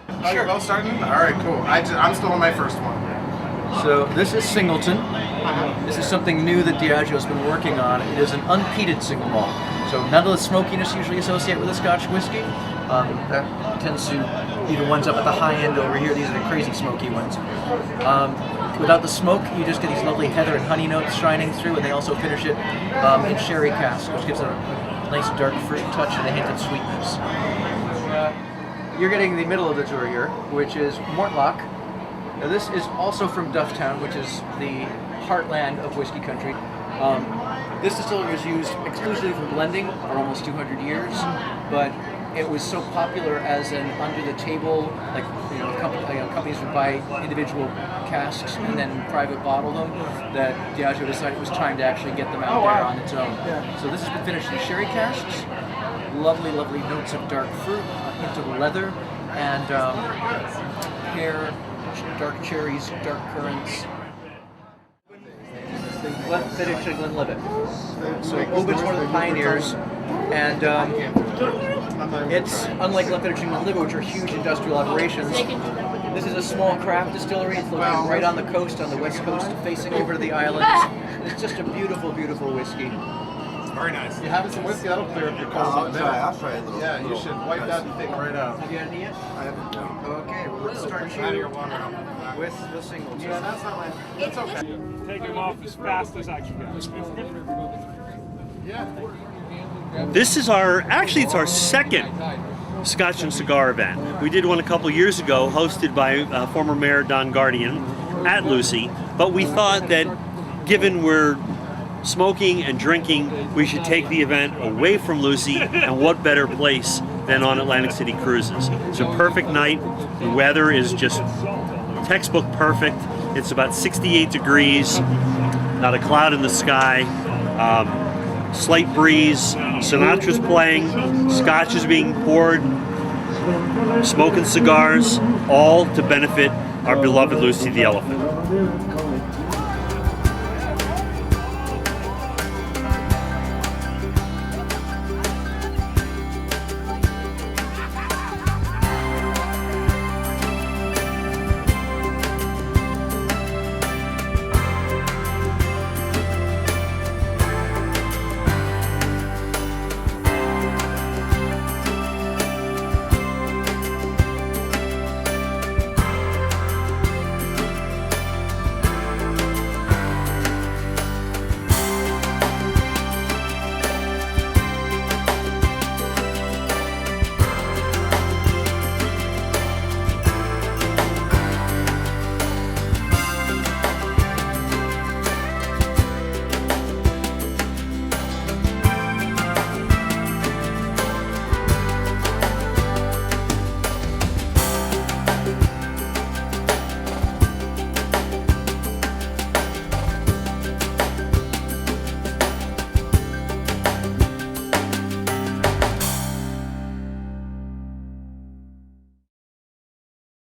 Oh, you're both starting? All right, cool. I'm still on my first one. So this is Singleton. This is something new that Diageo's been working on. It is an unpeated single malt. So none of the smokiness usually associated with a Scotch whiskey. That tends to be the ones up at the high end over here. These are the crazy smoky ones. Without the smoke, you just get these lovely heather and honey notes shining through, and they also finish it in sherry cask, which gives it a nice dark fruit touch and a hint of sweetness. You're getting the middle of the tour here, which is Mortlach. Now this is also from Dufftown, which is the heartland of whiskey country. This distillery was used exclusively for blending for almost 200 years, but it was so popular as an under-the-table, like companies would buy individual casks and then private bottle them, that Diageo decided it was time to actually get them out there on its own. Yeah. So this has been finished in sherry casks. Lovely, lovely notes of dark fruit, a hint of leather, and pear, dark cherries, dark currants. Finished in Glenlivet. So Oben's one of the pioneers, and it's unlike Glenfiddich and Glenlivet, which are huge industrial operations. This is a small craft distillery. It's located right on the coast, on the west coast, facing over to the islands. It's just a beautiful, beautiful whiskey. Very nice. You having some whiskey? That'll clear up your cold. I'll try a little. Yeah, you should wipe that thing right out. Have you had any yet? I haven't done. Okay, well let's start you with the singles. Yeah, that's not my. That's okay. Take them off as fast as I can go. Yeah. This is it's our second Scotch and Cigar event. We did one a couple years ago, hosted by former Mayor Don Guardian at Lucy, but we thought that given we're smoking and drinking, we should take the event away from Lucy, and what better place than on Atlantic City Cruises. It's a perfect night. The weather is just textbook perfect. It's about 68 degrees, not a cloud in the sky, slight breeze, Sinatra's playing, Scotch is being poured, smoking cigars, all to benefit our beloved Lucy the Elephant.